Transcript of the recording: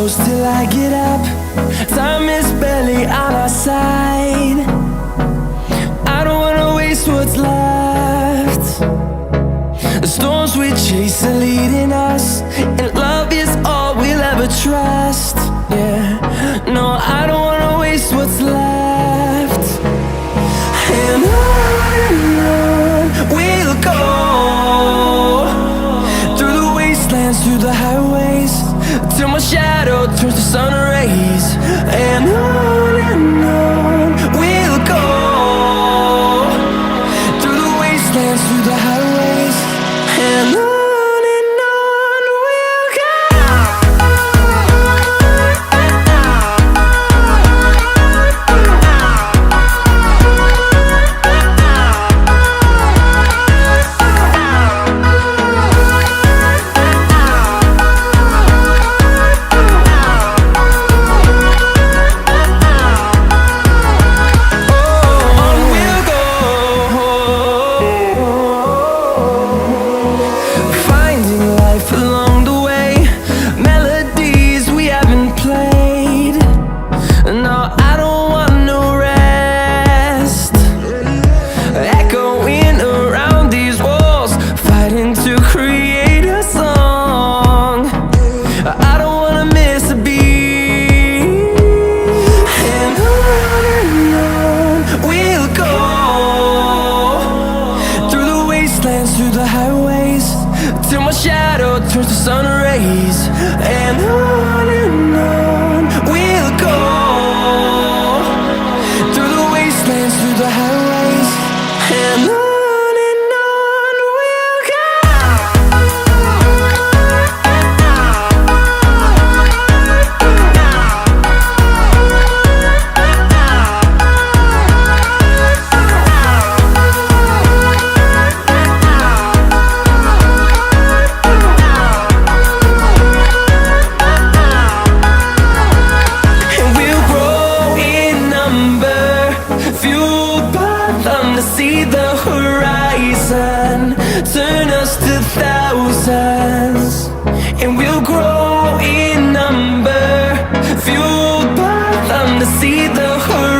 close till I get up. Time is barely on our side. I don't wanna waste what's left. The storms we chase are leading us, and love is all we'll ever trust. Yeah, no, I don't wanna waste what's left. And on we'll go, through the wastelands, through the highways, till my shadow turns to sun rays. And on we'll go, through the wastelands, through the highways, and on we'll go. Through the highways, till my shadow turns to sun rays. And on we'll go, through the wastelands, through the highways, and on we'll go. To see the horizon turn us to thousands, and we'll grow in number, fueled by them to see the horizon.